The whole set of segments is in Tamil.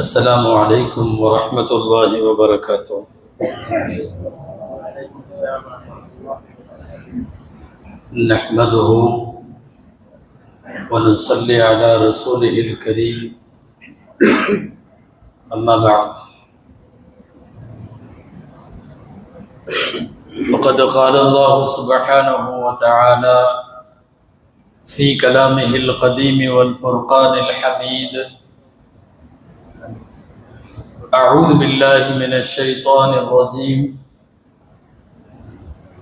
السلام عليكم ورحمة الله وبركاته. نحمده ونصلي على رسوله الكريم. أما بعد، فقد قال الله سبحانه وتعالى في كلامه القديم والفرقان الحميد: أعوذ بالله من الشيطان الرجيم.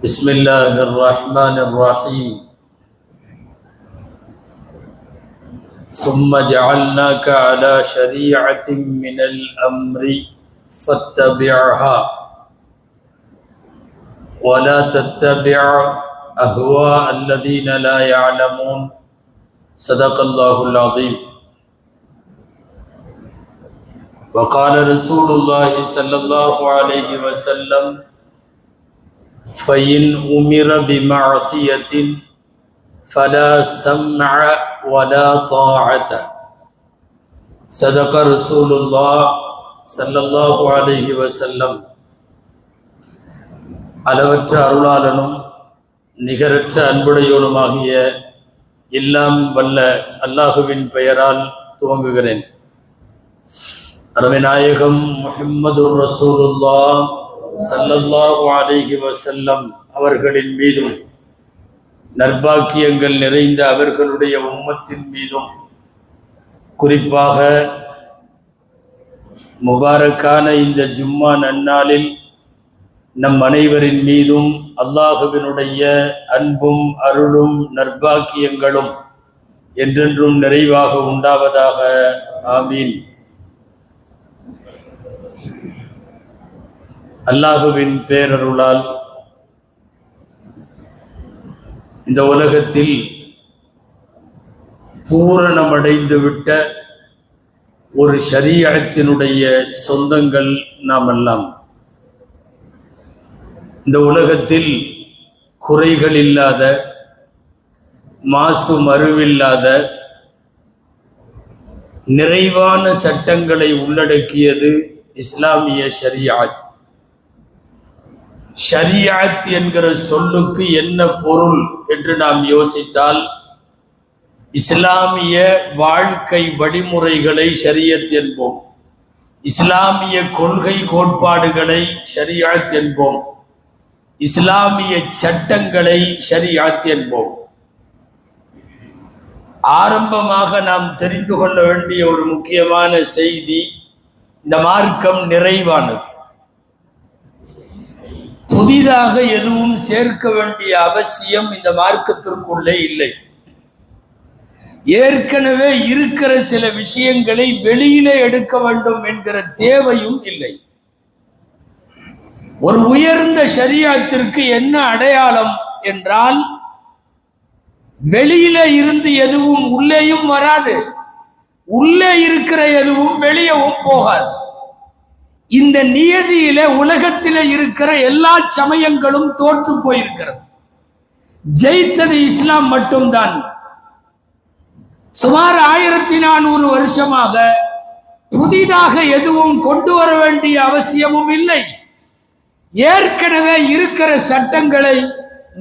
بسم الله الرحمن الرحيم. ثم جعلناك على شريعة من الأمر فاتبعها ولا تتبع أهواء الذين لا يعلمون. صدق الله العظيم. وقال رسول الله صلى الله عليه وسلم: فإن أمر بمعصية فلا سمع ولا طاعة. صدق رسول الله صلى الله عليه وسلم. அளவற்ற அருளாளனும் நிகரற்ற அன்புடையோனுமாகிய எல்லாம் வல்ல அல்லாஹுவின் பெயரால் துவங்குகிறேன். அருமைநாயகம் முஹம்மதுர் ரசூலுல்லாஹ் ஸல்லல்லாஹு அலைஹி வஸல்லம் அவர்களின் மீதும் நற்பாக்கியங்கள் நிறைந்த அவர்களுடைய உம்மத்தின் மீதும், குறிப்பாக முபாரக்கான இந்த ஜும்மா நன்னாளில் நம் அனைவரின் மீதும் அல்லாஹுவினுடைய அன்பும் அருளும் நற்பாக்கியங்களும் என்றென்றும் நிறைவாக உண்டாவதாக. ஆமீன். அல்லாஹுவின் பேரருளால் இந்த உலகத்தில் பூரணமடைந்து விட்ட ஒரு ஷரீஅத்தினுடைய சொந்தங்கள் நாம் எல்லாம். இந்த உலகத்தில் குறைகள் இல்லாத, மாசு மறுவில்லாத நிறைவான சட்டங்களை உள்ளடக்கியது இஸ்லாமிய ஷரீஅத். ஷரீஅத் என்கிற சொல்லுக்கு என்ன பொருள் என்று நாம் யோசித்தால், இஸ்லாமிய வாழ்க்கை வழிமுறைகளை ஷரீஅத் என்போம், இஸ்லாமிய கொள்கை கோட்பாடுகளை ஷரீஅத் என்போம், இஸ்லாமிய சட்டங்களை ஷரீஅத் என்போம். ஆரம்பமாக நாம் தெரிந்து கொள்ள வேண்டிய ஒரு முக்கியமான செய்தி, இந்த மார்க்கம் நிறைவானது. புதிதாக எதுவும் சேர்க்க வேண்டிய அவசியம் இந்த மார்க்கத்திற்குள்ளே இல்லை. ஏற்கனவே இருக்கிற சில விஷயங்களை வெளியிலே எடுக்க வேண்டும் என்கிற தேவையும் இல்லை. ஒரு உயர்ந்த ஷரீஅத்திற்கு என்ன அடையாளம் என்றால், வெளியில இருந்து எதுவும் உள்ளேயும் வராது, உள்ளே இருக்கிற எதுவும் வெளியவும் போகாது. இந்த நியதியில உலகத்தில இருக்கிற எல்லா சமயங்களும் தோற்று போயிருக்கிறது. ஜெயித்தது இஸ்லாம் மட்டும்தான். சுமார் 1400 வருஷமாக புதிதாக எதுவும் கொண்டு வர வேண்டிய அவசியமும் இல்லை. ஏற்கனவே இருக்கிற சட்டங்களை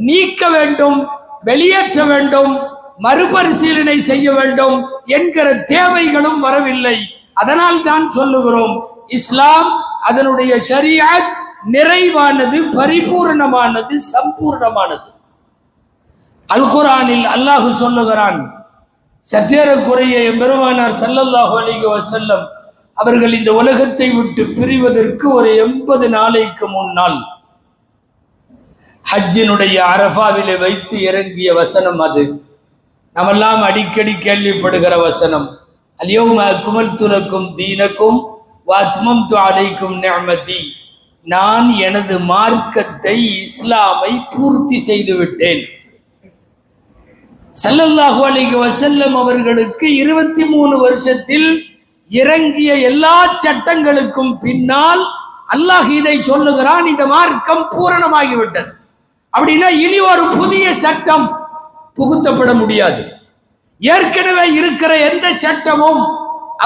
நீக்க வேண்டும், வெளியேற்ற வேண்டும், மறுபரிசீலனை செய்ய வேண்டும் என்கிற தேவைகளும் வரவில்லை. அதனால் தான் சொல்லுகிறோம், இஸ்லாம் அதனுடைய ஷரீஅத் நிறைவானது, பரிபூர்ணமானது, சம்பூர்ணமானது. அல் குர்ஆனில் அல்லாஹ் சொல்லுகிறான், சற்றேறக்குறைய பெருமானார் ஸல்லல்லாஹு அலைஹி வஸல்லம் அவர்கள் இந்த உலகத்தை விட்டு பிரிவதற்கு ஒரு 80 நாளைக்கு முன்னால் ஹஜ்ஜினுடைய அரஃபாவிலே வைத்து இறங்கிய வசனம் அது. நாமெல்லாம் அடிக்கடி கேள்விப்படுகிற வசனம், அல்யௌம அக்மல்து லக்கும் தீனக்கும் வ அத்மம்து அலைக்கும் நிஅமதி. நான் எனது மார்க்கத்தை, இஸ்லாமை பூர்த்தி செய்து விட்டேன். ஸல்லல்லாஹு அலைஹி வஸல்லம் அவர்களுக்கு 23 வருஷத்தில் இறங்கிய எல்லா சட்டங்களுக்கும் பின்னால் அல்லாஹ் இதை சொல்லுகிறான், இந்த மார்க்கம் பூரணமாகிவிட்டது. அப்படின்னா இனி ஒரு புதிய சட்டம் புகுத்தப்பட முடியாது. ஏற்கனவே இருக்கிற எந்த சட்டமும்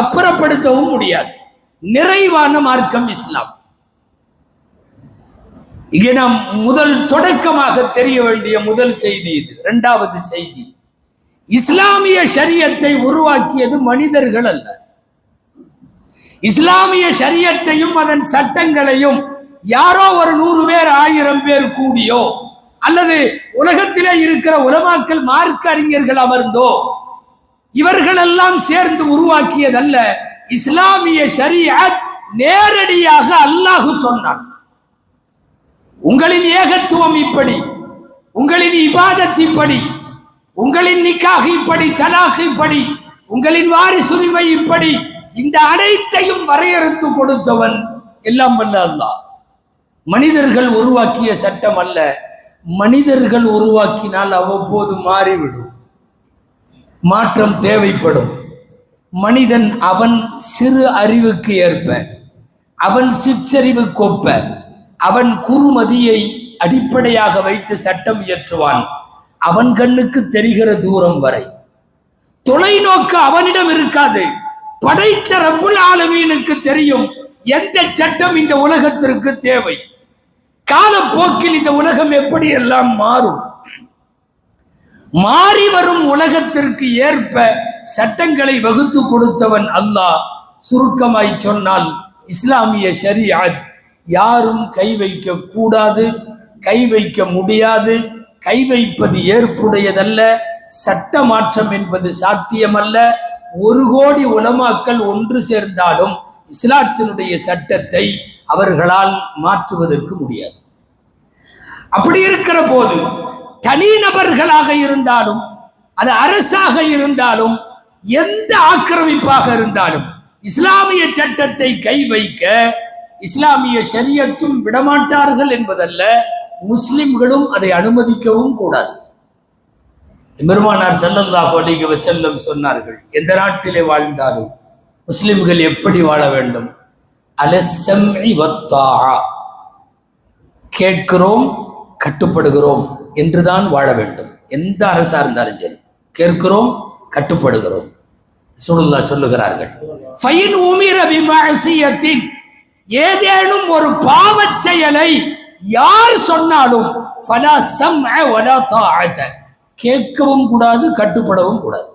அப்புறப்படுத்தவும் முடியாது. நிறைவான மார்க்கம் இஸ்லாம். இங்கே நாம் முதல் தொடக்கமாக தெரிய வேண்டிய முதல் செய்தி இது. இரண்டாவது செய்தி, இஸ்லாமிய ஷரியத்தை உருவாக்கியது மனிதர்கள் அல்ல. இஸ்லாமிய ஷரியத்தையும் அதன் சட்டங்களையும் யாரோ ஒரு 100 பேர் 1000 பேர் கூடியோ அல்லது உலகத்திலே இருக்கிற உலமாக்கள் மார்க்க அறிஞர்கள் அமர்ந்தோ இவர்களெல்லாம் சேர்ந்து உருவாக்கியதல்ல. இஸ்லாமிய ஷரியத் நேரடியாக அல்லாஹ் சொன்னான், உங்களின் ஏகத்துவம் இப்படி, உங்களின் இபாதத் இப்படி, உங்களின் நிக்காஹ் இப்படி, தலாக் இப்படி, உங்களின் வாரிசுரிமை இப்படி, இந்த அனைத்தையும் வரையறுத்து கொடுத்தவன் எல்லாம் வல்ல அல்லாஹ். மனிதர்கள் உருவாக்கிய சட்டம் அல்ல. மனிதர்கள் உருவாக்கினால் அவ்வப்போது மாறிவிடும், மாற்றம் தேவைப்படும். மனிதன் அவன் சிறு அறிவுக்கு ஏற்ப, அவன் சிற்றறிவுக்கொப்ப, அவன் குறுமதியை அடிப்படையாக வைத்து சட்டம் இயற்றுவான். அவன் கண்ணுக்கு தெரிகிற தூரம் வரை. தொலைநோக்கு அவனிடம் இருக்காது. படைத்த ரப்புல் ஆலமீனுக்கு தெரியும் எந்த சட்டம் இந்த உலகத்திற்கு தேவை. காலப்போக்கில் இந்த உலகம் எப்படி எல்லாம் மாறும். மாறி வரும் உலகத்திற்கு ஏற்ப சட்டங்களை வகுத்து கொடுத்தவன் அல்லாஹ். சுருக்கமாய் சொன்னால் இஸ்லாமிய ஷரியத் யாரும் கை வைக்க கூடாது, கை வைக்க முடியாது, கை வைப்பது ஏற்புடையதல்ல. சட்ட மாற்றம் என்பது சாத்தியமல்ல. 1 கோடி உலமாக்கள் ஒன்று சேர்ந்தாலும் இஸ்லாத்தினுடைய சட்டத்தை அவர்களால் மாற்றுவதற்கு முடியாது. அப்படி இருக்கிற போது தனிநபர்களாக இருந்தாலும், அது அரசாக இருந்தாலும், எந்த ஆக்கிரமிப்பாக இருந்தாலும் இஸ்லாமிய சட்டத்தை கை வைக்க இஸ்லாமிய ஷரியத்தும் விடமாட்டார்கள் என்பதல்ல, முஸ்லிம்களும் அதை அனுமதிக்கவும் கூடாது. பெருமானார் ஸல்லல்லாஹு அலைஹி வஸல்லம் சொன்னார்கள், எந்த நாட்டிலே வாழ்ந்தாலும் முஸ்லிம்கள் எப்படி வாழ வேண்டும்? அலஸ்ஸம்இ வத்தாஆ, கேட்கிறோம் கட்டுப்படுகிறோம் என்றுதான் வாழ வேண்டும். எந்த அரசா இருந்தாலும் சரி, கேட்கிறோம் கட்டுப்படுகிறோம். ரசூலுல்லாஹ் சொல்லுகிறார்கள், ஃபைன் உமிர பிமஅசியத்தின், ஏதேனும் ஒரு பாவச் செயலை யார் சொன்னாலும் ஃபலா ஸம்அ வலா தாஅத, கேட்கவும் கூடாது கட்டுப்படவும் கூடாது.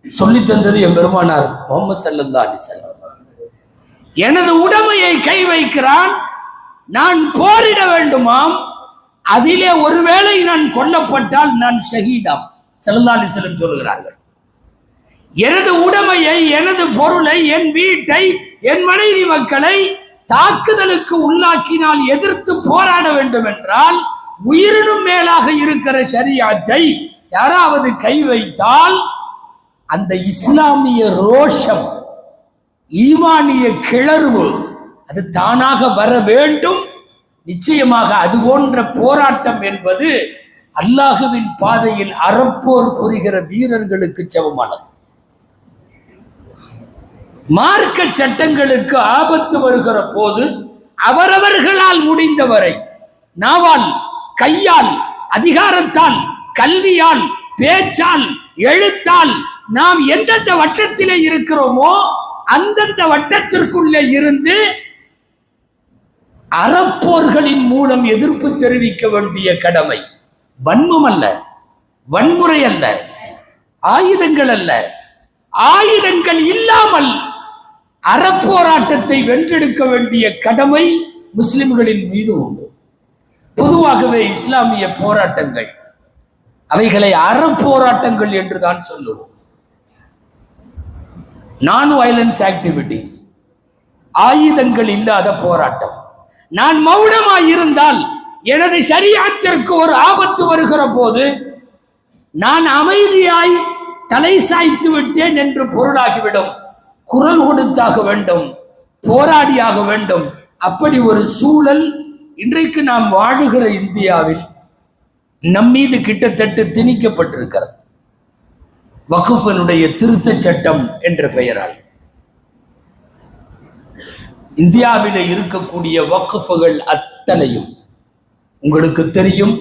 சொல்லி தந்தது என் பெருமானார் முஹம்மது ஸல்லல்லாஹு அலைஹி வஸல்லம். எனது உடைமையை கை வைக்கிறான், நான் போரிட வேண்டுமாம், அதிலே ஒருவேளை நான் கொல்லப்பட்டால் நான் ஷஹீதாம். ஸல்லல்லாஹு அலைஹி வஸல்லம் சொல்லுகிறார்கள், எனது உடைமையை, எனது பொருளை, என் வீட்டை, என் மனைவி மக்களை தாக்குதலுக்கு உள்ளாக்கினால் எதிர்த்து போராட வேண்டும் என்றால் உயிரினும் மேலாக இருக்கிற ஷரியத்தை யாராவது கை வைத்தால் அந்த இஸ்லாமிய ரோஷம், ஈமானிய கிளர்வு அது தானாக வர வேண்டும். நிச்சயமாக அது போன்ற போராட்டம் என்பது அல்லாஹுவின் பாதையில் அறப்போர் புரிகிற வீரர்களுக்கு சமமானது. மார்க்க சட்டங்களுக்கு ஆபத்து வருகிற போது அவரவர்களால் முடிந்தவரை நாவால், கையால், அதிகாரத்தால், கல்வியால், பேச்சால், எழுத்தால் நாம் எந்தெந்த வட்டத்திலே இருக்கிறோமோ அந்தந்த வட்டத்திற்குள்ளே இருந்து அறப்போர்களின் மூலம் எதிர்ப்பு தெரிவிக்க வேண்டிய கடமை. வன்மம் அல்ல, வன்முறை அல்ல, ஆயுதங்கள் அல்ல. ஆயுதங்கள் இல்லாமல் அறப்போராட்டத்தை வென்றெடுக்க வேண்டிய கடமை முஸ்லிம்களின் மீது உண்டு. பொதுவாகவே இஸ்லாமிய போராட்டங்கள் அவைகளை அறப்போராட்டங்கள் என்றுதான் சொல்லுவோம். நான் வயலன்ஸ் ஆக்டிவிட்டிஸ், ஆயுதங்கள் இல்லாத போராட்டம். நான் மௌனமாய் இருந்தால் எனது ஷரியத்திற்கு ஒரு ஆபத்து வருகிற போது நான் அமைதியாய் தலை சாய்த்து விட்டேன் என்று பொருளாகிவிடும். குரல் கொடுத்தாக வேண்டும், போராடியாக வேண்டும். அப்படி ஒரு சூழல் இன்றைக்கு நாம் வாழுகிற இந்தியாவில் நம்மீது கிட்டத்தட்ட திணிக்கப்பட்டிருக்கிறது. வக்ஃபனுடைய திருத்த சட்டம் என்ற பெயரால் இந்தியாவிலே இருக்கக்கூடிய வக்ஃபுகள் அத்தனையும் உங்களுக்கு தெரியும்,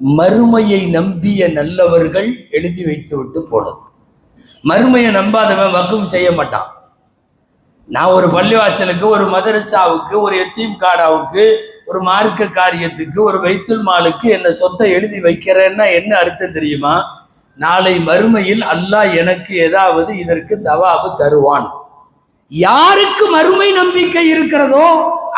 மறுமையை நம்பிய நல்லவர்கள் எழுதி வைத்து விட்டு போனது. மறுமையை நம்பாதவன் வக்ஃப் செய்ய மாட்டான். நான் ஒரு பள்ளிவாசலுக்கு, ஒரு மதரசாவுக்கு, ஒரு எத்தீம் காடாவுக்கு, ஒரு மார்க்க காரியத்துக்கு, ஒரு பைத்துல் மாலுக்கு என்ன சொத்தை எழுதி வைக்கிறேன்னா என்ன அர்த்தம் தெரியுமா? நாளை மறுமையில் அல்லாஹ் எனக்கு ஏதாவது இதற்கு தவாபு தருவான். யாருக்கு மறுமை நம்பிக்கை இருக்கிறதோ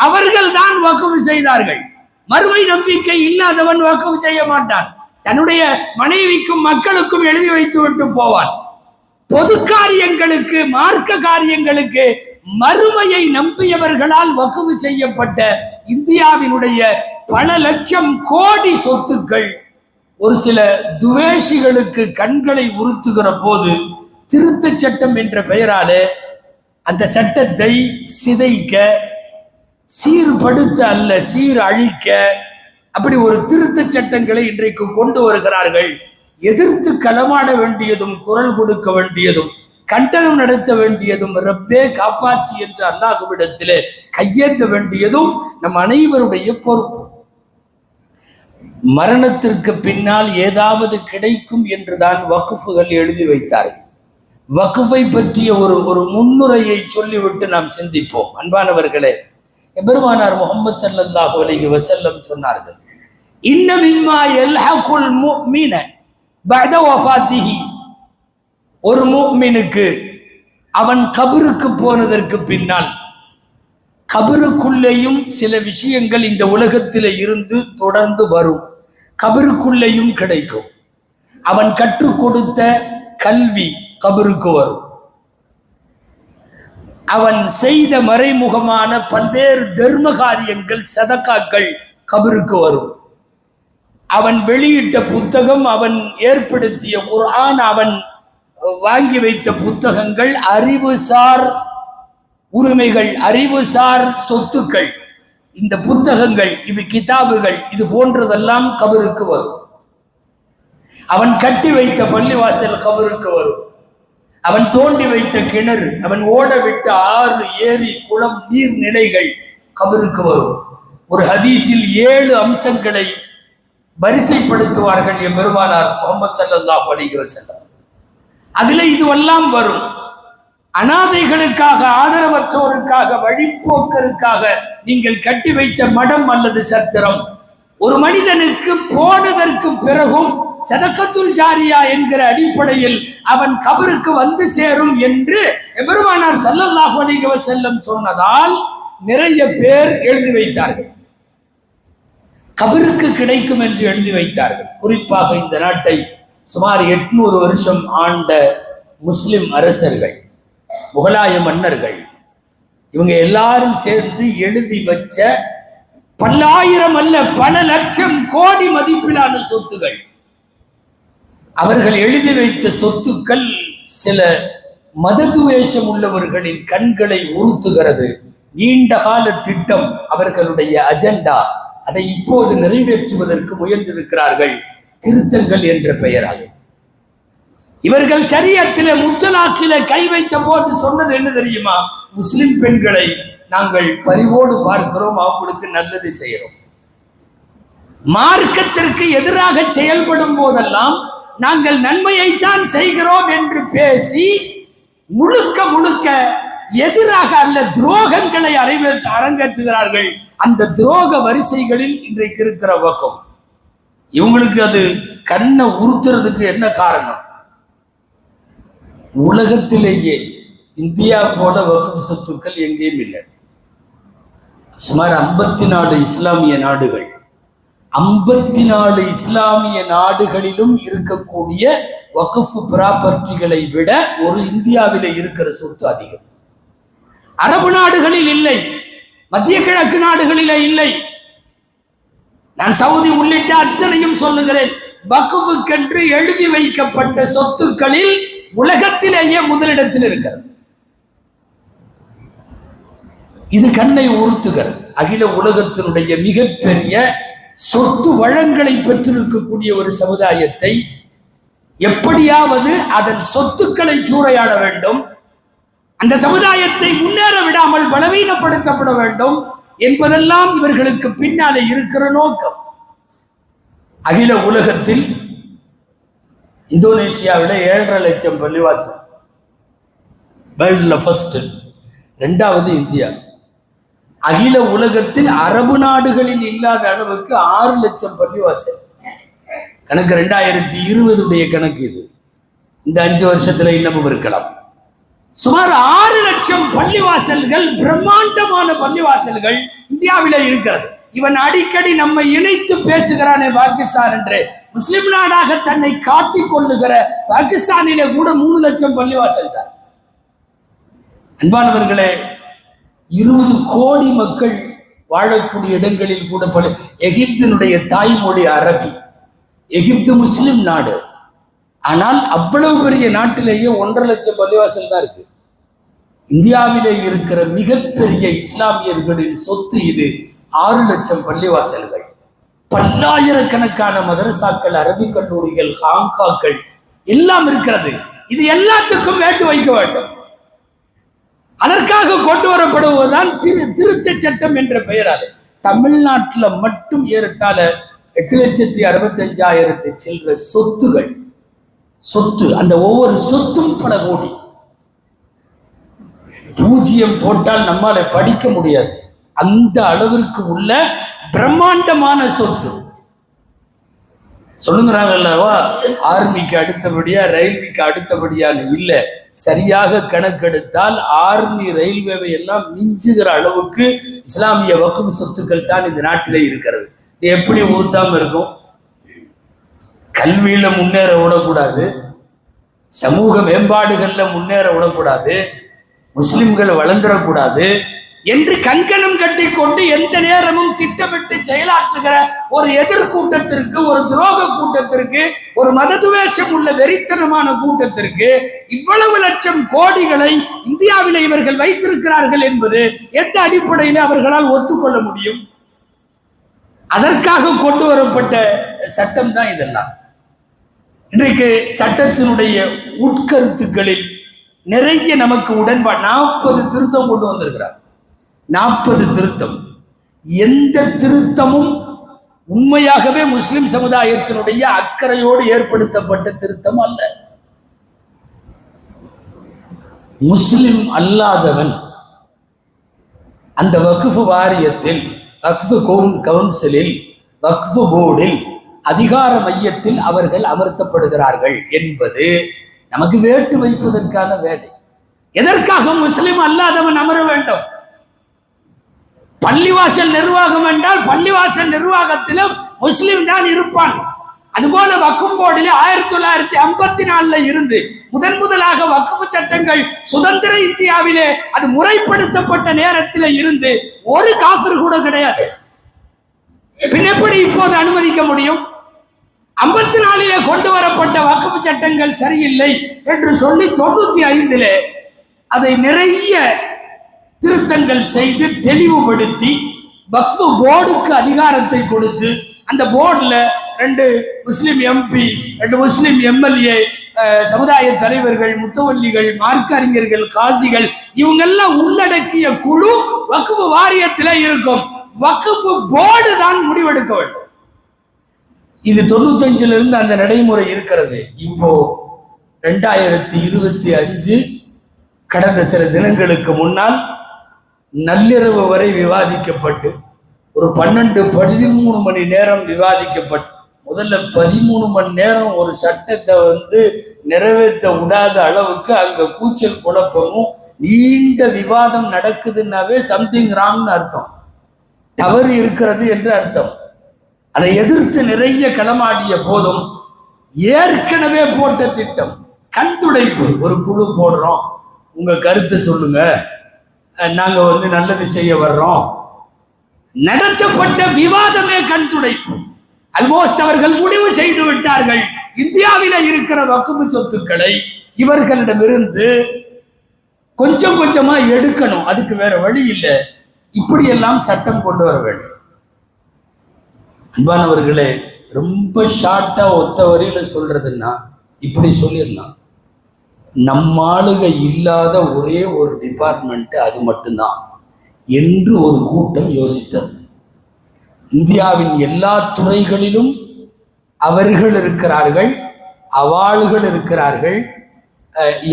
அவர்கள் தான் வக்ஃப் செய்தார்கள். மறுமை நம்பிக்கை இல்லாதவன் வக்ஃப் செய்ய மாட்டான். தன்னுடைய மனைவிக்கும் மக்களுக்கும் எழுதி வைத்து விட்டு போவான். பொது காரியங்களுக்கு, மார்க்க காரியங்களுக்கு மறுமையை நம்பியவர்களால் வக்ஃப் செய்யப்பட்ட இந்தியாவினுடைய பல லட்சம் கோடி சொத்துக்கள் ஒரு சில துவேஷிகளுக்கு கண்களை உறுத்துகிற போது திருத்த சட்டம் என்ற பெயராலே அந்த சட்டத்தை சிதைக்க, சீர்படுத்த அல்ல சீரழிக்க, அப்படி ஒரு திருத்த சட்டங்களை இன்றைக்கு கொண்டு வருகிறார்கள். எதிர்த்து களமாட வேண்டியதும், குரல் கொடுக்க வேண்டியதும், கண்டனம் நடத்த வேண்டியதும், ரப்பே காப்பாற்றி என்று அல்லாஹ்விடத்திலே கையேந்த வேண்டியதும் நம் அனைவருடைய பொறுப்பு. மரணத்திற்கு பின்னால் ஏதாவது கிடைக்கும் என்றுதான் வக்ஃபுகள் எழுதி வைத்தார்கள். வக்ஃபை பற்றிய ஒரு முன்னுரையை சொல்லிவிட்டு நாம் சிந்திப்போம். அன்பானவர்களே, பெருமானார் முஹம்மது ஸல்லல்லாஹு அலைஹி வஸல்லம் சொன்னார்கள், இன்ன மிம்மா யல்ஹகுல் முஃமின பஅத வஃபாத்திஹி, ஒரு முஃமினுக்கு அவன் கபருக்கு போனதற்கு பின்னால் கபருக்குள்ளேயும் சில விஷயங்கள் இந்த உலகத்தில் இருந்து தொடர்ந்து வரும். கபருக்குள்ளேயும் கிடைக்கும். அவன் கற்றுக் கொடுத்த கல்வி கபருக்கு வரும். அவன் செய்த மறைமுகமான பல்வேறு தர்ம காரியங்கள், சதகாக்கள் கபருக்கு வரும். அவன் வெளியிட்ட புத்தகம், அவன் ஏற்படுத்திய குர்ஆன், அவன் வாங்கி வைத்த புத்தகங்கள், அறிவுசார் உரிமைகள், அறிவுசார் சொத்துக்கள், இந்த புத்தகங்கள், இது கிதாபுகள், இது போன்றதெல்லாம் கபருக்கு வரும். அவன் கட்டி வைத்த பள்ளிவாசல் கபருக்கு வரும். அவன் தோண்டி வைத்த கிணறு, அவன் ஓட விட்ட ஆறு, ஏரி, குளம், நீர்நிலைகள் கபருக்கு வரும். ஒரு ஹதீஸில் 7 அம்சங்களை வரிசைப்படுத்துவார்கள் என் பெருமானார் முஹம்மது ஸல்லல்லாஹு அலைஹி வஸல்லம். அதில் இதுவெல்லாம் வரும். அனாதைகளுக்காக, ஆதரவற்றோருக்காக, வழிப்போக்கருக்காக நீங்கள் கட்டி வைத்த மடம் அல்லது சத்திரம் ஒரு மனிதனுக்கு போனதற்கு பிறகும் சதகத்துல் ஜாரியா என்கிற அடிப்படையில் அவன் கபருக்கு வந்து சேரும் என்று பெருமானார் ஸல்லல்லாஹு அலைஹி வஸல்லம் சொன்னதால் நிறைய பேர் எழுதி வைத்தார்கள். கபருக்கு கிடைக்கும் என்று எழுதி வைத்தார்கள். குறிப்பாக இந்த நாட்டை சுமார் 800 வருஷம் ஆண்ட முஸ்லிம் அரசர்கள், முகலாய மன்னர்கள், இவங்க எல்லாரும் சேர்ந்து எழுதி வச்ச பல்லாயிரம் அல்ல பல லட்சம் கோடி மதிப்பிலான சொத்துகள். அவர்கள் எழுதி வைத்த சொத்துக்கள் சில மததுவேஷம் உள்ளவர்களின் கண்களை உறுத்துகிறது. நீண்ட கால திட்டம், அவர்களுடைய அஜெண்டா. அதை இப்போது நிறைவேற்றுவதற்கு முயன்றிருக்கிறார்கள், திருத்தங்கள் என்ற பெயரால். இவர்கள் ஷரியத்திலே முத்தலாக்கிலே கை வைத்த போது சொன்னது என்ன தெரியுமா? முஸ்லிம் பெண்களை நாங்கள் பரிவோடு பார்க்கிறோம், அவங்களுக்கு நல்லது செய்கிறோம். மார்க்கத்திற்கு எதிராக செயல்படும் போதெல்லாம் நாங்கள் நன்மையைத்தான் செய்கிறோம் என்று பேசி முழுக்க முழுக்க எதிராக அல்ல துரோகங்களை அரங்கேற்றுகிறார்கள். அந்த துரோக வரிசைகளில் இன்றைக்கு இருக்கிற வக்ஃப். இவங்களுக்கு அது கண்ணை உறுத்துறதுக்கு என்ன காரணம்? உலகத்திலேயே இந்தியா போல வக்ஃப் சொத்துக்கள் எங்கேயும் இல்லை. சுமார் 54 இஸ்லாமிய நாடுகள், 54 இஸ்லாமிய நாடுகளிலும் இருக்கக்கூடிய வக்ஃப் ப்ராப்பர்ட்டிகளை விட ஒரு இந்தியாவிலே இருக்கிற சொத்து அதிகம். அரபு நாடுகளில் இல்லை, மத்திய கிழக்கு நாடுகளிலே இல்லை. நான் சவுதி உள்ளிட்ட அத்தனையும் சொல்லுகிறேன். வக்ஃபுக்கென்று எழுதி வைக்கப்பட்ட சொத்துக்களில் உலகத்திலேயே முதலிடத்தில் இருக்கிறது. இது கண்ணை உறுத்துகிறது. அகில உலகத்தினுடைய மிகப்பெரிய சொத்து வளங்களை பெற்றிருக்கக்கூடிய ஒரு சமுதாயத்தை எப்படியாவது அதன் சொத்துக்களை சூறையாட வேண்டும், அந்த சமுதாயத்தை முன்னேற விடாமல் பலவீனப்படுத்தப்பட வேண்டும் என்பதெல்லாம் இவர்களுக்கு பின்னாலே இருக்கிற நோக்கம். அகில உலகத்தில் இந்தோனேஷியாவில் 7.5 லட்சம் பள்ளிவாசல், வேர்ல்ட்ல ஃபர்ஸ்ட். ரெண்டாவது இந்தியா. அகில உலகத்தில் அரபு நாடுகளில் இல்லாத அளவுக்கு 6 லட்சம் பள்ளிவாசல். கணக்கு 2020 கணக்கு இது. இந்த 5 வருஷத்துல இன்னமும் இருக்கலாம். சுமார் 6 லட்சம் பள்ளிவாசல்கள், பிரம்மாண்டமான பள்ளிவாசல்கள் இந்தியாவில இருக்கிறது. இவன் அடிக்கடி நம்மை இணைத்து பேசுகிறானே பாகிஸ்தான் என்று. முஸ்லிம் நாடாக தன்னை காட்டிக் கொள்ளுகிற பாகிஸ்தானிலே கூட 3 லட்சம் பள்ளிவாசல் தான். அன்பானவர்களே, 20 கோடி மக்கள் வாழக்கூடிய இடங்களில் கூட எகிப்தினுடைய தாய்மொழி அரபி. எகிப்து முஸ்லிம் நாடு. ஆனால் அவ்வளவு பெரிய நாட்டிலேயே 1.5 லட்சம் பள்ளிவாசல் தான் இருக்கு. இந்தியாவிலே இருக்கிற மிகப்பெரிய இஸ்லாமியர்களின் சொத்து இது. 6 லட்சம் பள்ளிவாசல்கள், பல்லாயிரக்கணக்கான மதரசாக்கள், அரபிக் கல்லூரிகள், ஹாங்காக்கள் எல்லாம் இருக்கிறது. இது எல்லாத்துக்கும் வேட்டு வைக்க வேண்டும். அதற்காக கொண்டு வரப்படுவதுதான் திருத்த சட்டம் என்ற பெயரால். தமிழ்நாட்டில் மட்டும் ஏறத்தாழ 8,65,000 சில்லற சொத்துகள். சொத்து, அந்த ஒவ்வொரு சொத்தும் பல கோடி. 0 போட்டால் நம்மால படிக்க முடியாது. அந்த அளவிற்கு உள்ள பிரம்மாண்டமான சொத்து. சொல்லுங்கிறாங்கல்லவா, ஆர்மிக்கு அடுத்தபடியா ரயில்வேக்கு அடுத்தபடியான்னு இல்லை. சரியாக கணக்கெடுத்தால் ஆர்மி ரயில்வேவை எல்லாம் மிஞ்சுகிற அளவுக்கு இஸ்லாமிய வக்ஃப் சொத்துக்கள் தான் இந்த நாட்டிலே இருக்கிறது. இது எப்படி உறுத்தாம இருக்கும்? கல்வியில முன்னேற விடக்கூடாது, சமூக மேம்பாடுகள்ல முன்னேற விடக்கூடாது, முஸ்லிம்கள் வளர்ந்துடக்கூடாது என்று கண்கணம் கட்டி கொண்டு எந்த நேரமும் திட்டமிட்டு செயலாற்றுகிற ஒரு எதிர்கூட்டத்திற்கு, ஒரு துரோக கூட்டத்திற்கு, ஒரு மததுவேஷம் உள்ள வெறித்தனமான கூட்டத்திற்கு இவ்வளவு லட்சம் கோடிகளை இந்தியாவில் இவர்கள் வைத்திருக்கிறார்கள் என்பது எந்த அடிப்படையில் அவர்களால் ஒத்துக்கொள்ள முடியும்? அதற்காக கொண்டு வரப்பட்ட சட்டம் தான் இதெல்லாம். இன்றைக்கு சட்டத்தினுடைய உட்கருத்துக்களில் நிறைய நமக்கு உடன்பாடு. 40 திருத்தம் கொண்டு வந்திருக்கிறார். 40 திருத்தம். எந்த திருத்தமும் உண்மையாகவே முஸ்லிம் சமுதாயத்தினுடைய அக்கறையோடு ஏற்படுத்தப்பட்ட திருத்தம் அல்ல. முஸ்லிம் அல்லாதவன் அந்த வக்ஃப் வாரியத்தில், வக்ஃப் கவுன்சிலில், வக்ஃப் போர்டில், அதிகார மையத்தில் அவர்கள் அமர்த்தப்படுகிறார்கள் என்பது நமக்கு வேட்டு வைப்பதற்கான வேலை. எதற்காக முஸ்லிம் அல்லாதவன் அமர வேண்டும்? பள்ளிவாசல் நிர்வாகம் என்றால் பள்ளிவாசல் நிர்வாகத்திலும் முஸ்லிம் தான் இருப்பான். அதுபோல வக்ஃப் போர்டில் 1954 இருந்து முதலாக வக்ஃப் சட்டங்கள் சுதந்திர இந்தியாவிலே அது முறைப்படுத்தப்பட்ட நேரத்தில் இருந்து ஒரு காஃபிர் கூட கிடையாது. பின் எப்படி இப்போது அனுமதிக்க முடியும்? 54 கொண்டு வரப்பட்ட வக்ஃப் சட்டங்கள் சரியில்லை என்று சொல்லி 95 அதை நிறைய திருத்தங்கள் செய்து தெளிவுபடுத்தி வக்ஃப் போர்டுக்கு அதிகாரத்தை கொடுத்து, அந்த போர்டுல 2 முஸ்லிம் எம்பி, 2 முஸ்லிம் எம்எல்ஏ, சமுதாய தலைவர்கள், முத்தவல்லிகள், மார்க்க அறிஞர்கள், காசிகள் இவங்கெல்லாம் உள்ளடக்கிய குழு வக்ஃப் வாரியத்தில் இருக்கும். வக்ஃப் போர்டு தான் முடிவெடுக்க வேண்டும். இது 95 இருந்து அந்த நடைமுறை இருக்கிறது. இப்போ 2025 கடந்த சில தினங்களுக்கு முன்னால் நள்ளிரவு வரை விவாதிக்கப்பட்டு ஒரு 12-13 மணி நேரம் விவாதிக்கப்பட்டு, முதல்ல 13 மணி நேரம் ஒரு சட்டத்தை நிறைவேற்ற விடாத அளவுக்கு அங்க கூச்சல் குழப்பமும் நீண்ட விவாதம் நடக்குதுன்னாவே சம்திங் ராங்னு அர்த்தம், தவறு இருக்கிறது என்று அர்த்தம். அதை எதிர்த்து நிறைய களமாடிய போதும் ஏற்கனவே போட்ட திட்டம் கண் துடைப்பு. ஒரு குழு போடுறோம், உங்க கருத்தை சொல்லுங்க, நாங்க நல்லது செய்ய வர்றோம். நடத்தப்பட்ட விவாதமே கண் துடைப்பு. ஆல்மோஸ்ட் அவர்கள் முடிவு செய்து விட்டார்கள், இந்தியாவில இருக்கிற வக்ஃப் சொத்துக்களை இவர்களிடமிருந்து கொஞ்சம் கொஞ்சமா எடுக்கணும், அதுக்கு வேற வழி இல்லை, இப்படியெல்லாம் சட்டம் கொண்டு வர வேண்டும். அன்பானவர்களே, ரொம்ப ஷார்ட்டா ஒத்த வரியில சொல்றதுன்னா இப்படி சொல்லிடலாம். நம்மாளுக இல்லாத ஒரே ஒரு டிபார்ட்மெண்ட் அது மட்டும்தான் என்று ஒரு கூட்டம் யோசித்தது. இந்தியாவின் எல்லா துறைகளிலும் அவர்கள் இருக்கிறார்கள், அவாளுகள் இருக்கிறார்கள்,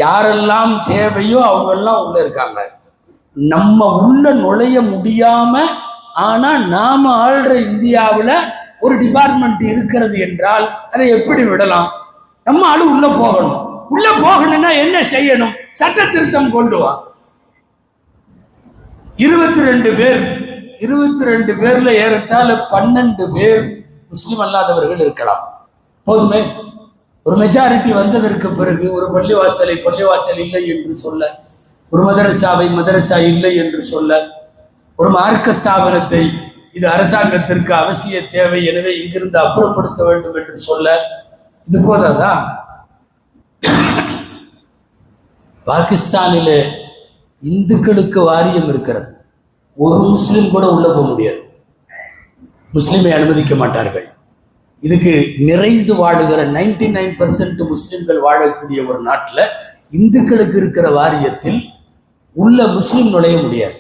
யாரெல்லாம் தேவையோ அவங்கெல்லாம் உள்ள இருக்காங்க. நம்ம உள்ள நுழைய முடியாம, ஆனா நாம ஆள்ற இந்தியாவில் ஒரு டிபார்ட்மெண்ட் இருக்கிறது என்றால் அதை எப்படி விடலாம்? நம்ம ஆளு உள்ள போகணும். உள்ள போகணும்னா என்ன செய்யணும்? சட்ட திருத்தம் கொண்டு வா. 22 பேர், 22 பேர்ல ஏறத்தாழ 12 பேர் முஸ்லிம் அல்லாதவர்கள் இருக்கலாம். போதுமே. ஒரு மெஜாரிட்டி வந்ததற்கு பிறகு ஒரு பள்ளிவாசலை பள்ளிவாசல் இல்லை என்று சொல்ல, ஒரு மதரசாவை மதரசா இல்லை என்று சொல்ல, ஒரு மார்க்க ஸ்தாபனத்தை இது அரசாங்கத்திற்கு அவசிய தேவை, எனவே இங்கிருந்து அப்புறப்படுத்த வேண்டும் என்று சொல்ல, இது போதாதா? பாகிஸ்தானிலே இந்துக்களுக்கு வாரியம் இருக்கிறது. ஒரு முஸ்லிம் கூட உள்ள போக முடியாது. முஸ்லிமை அனுமதிக்க மாட்டார்கள். இதுக்கு நிறைந்து வாழுகிற 99% முஸ்லிம்கள் வாழக்கூடிய ஒரு நாட்டில் இந்துக்களுக்கு இருக்கிற வாரியத்தில் உள்ள முஸ்லிம் நுழைய முடியாது.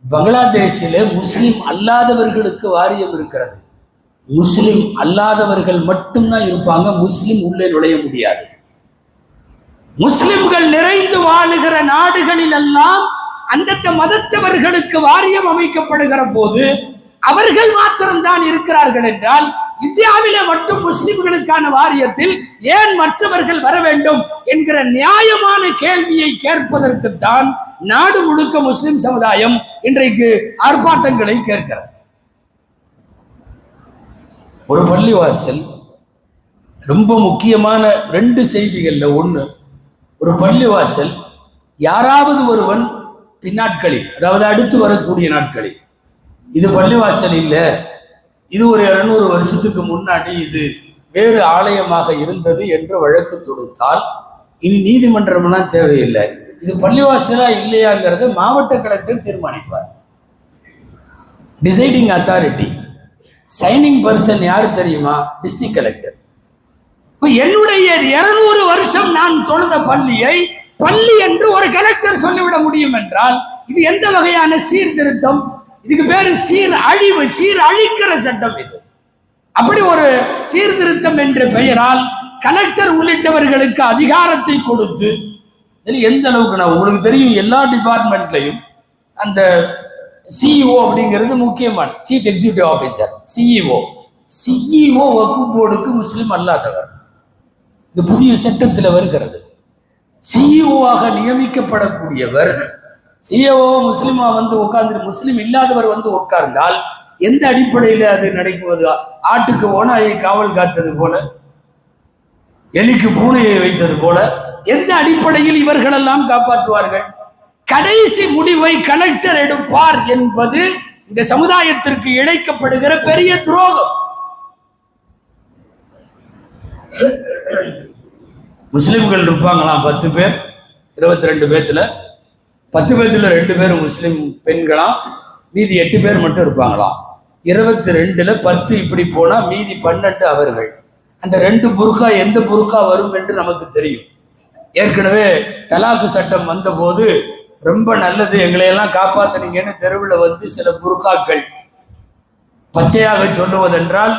பங்களாதேஷில் முஸ்லிம் அல்லாதவர்களுக்கு வாரியம் இருக்கிறது. முஸ்லிம் அல்லாதவர்கள் மட்டும்தான் இருப்பாங்க, முஸ்லிம் உள்ளே நுழைய முடியாது. முஸ்லிம்கள் நிறைந்து வாழுகிற நாடுகளில் எல்லாம் அந்தந்த மதத்தவர்களுக்கு வாரியம் அமைக்கப்படுகிற போது அவர்கள் மாத்திரம்தான் இருக்கிறார்கள் என்றால், இந்தியாவிலே மட்டும் முஸ்லிம்களுக்கான வாரியத்தில் ஏன் மற்றவர்கள் வர வேண்டும் என்கிற நியாயமான கேள்வியை கேட்பதற்குத்தான் நாடு முழுக்க முஸ்லிம் சமுதாயம் இன்றைக்கு ஆர்ப்பாட்டங்களை கேட்கிறது. ஒரு பள்ளிவாசல் ரொம்ப முக்கியமான 2 செய்திகள்ல ஒண்ணு, ஒரு பள்ளிவாசல் யாராவது ஒருவன் பின்னாட்களில், அதாவது அடுத்து வரக்கூடிய நாட்களில், இது பள்ளிவாசல் இல்லை, இது ஒரு 200 வருஷத்துக்கு முன்னாடி இது வேறு ஆலயமாக இருந்தது என்று வழக்கு தொடுத்தால் இனி நீதிமன்றம்லாம் தேவையில்லை. இது பள்ளிவாசலா இல்லையாங்கிறத மாவட்ட கலெக்டர் தீர்மானிப்பார். டிசைடிங் அத்தாரிட்டி, சைனிங் பர்சன் யாரு தெரியுமா? District collector. என்னுடைய 200 வருஷம் நான் தொழுத பள்ளியை பள்ளி என்று ஒரு கலெக்டர் சொல்லிவிட முடியும் என்றால் இது எந்த வகையான சீர்திருத்தம்? இதுக்கு பேரு சீரழிவு, சீரழிக்கிற சட்டம் இது. அப்படி ஒரு சீர்திருத்தம் என்ற பெயரால் கலெக்டர் உள்ளிட்டவர்களுக்கு அதிகாரத்தை கொடுத்து, இதில் எந்த அளவுக்கு நான் உங்களுக்கு தெரியும், எல்லா டிபார்ட்மெண்ட்லையும் அந்த சிஇஓ அப்படிங்கிறது முக்கியமான, சீஃப் எக்ஸிகியூட்டிவ் ஆஃபீஸர், சிஇஓ வக்ஃப் போர்டுக்கு முஸ்லிம் அல்லாதவர். இது புதிய சட்டத்தில் வருகிறது. சிஇஓவாக நியமிக்கப்படக்கூடியவர், சிஇஓ முஸ்லிமா வந்து உட்கார்ந்து, முஸ்லிம் இல்லாதவர் வந்து உட்கார்ந்தால் எந்த அடிப்படையில் அது நடக்குவது? ஆட்டுக்கு ஓனாயை காவல் காத்தது போல, எலிக்கு பூனையை வைத்தது போல, எந்த அடிப்படையில் இவர்களெல்லாம் காப்பாற்றுவார்கள்? கடைசி முடிவை கலெக்டர் எடுப்பார் என்பது இந்த சமுதாயத்திற்கு இழைக்கப்படுகிற பெரிய துரோகம். முஸ்லிம்கள் இருப்பாங்களாம் 10 பேர், 22 பேத்துல 10 பேத்துல 2 பேர் முஸ்லிம் பெண்களாம், மீதி 8 பேர் மட்டும் இருப்பாங்களாம். 22ல 10 இப்படி போனா மீதி 12 அவர்கள். அந்த 2 புர்கா எந்த புர்கா வரும் என்று நமக்கு தெரியும். ஏற்கனவே தலாக்கு சட்டம் வந்த போது ரொம்ப நல்லது, எங்களையெல்லாம் காப்பாத்தினீங்கன்னு தெருவில் வந்து சில புர்காக்கள், பச்சையாக சொல்லுவதென்றால்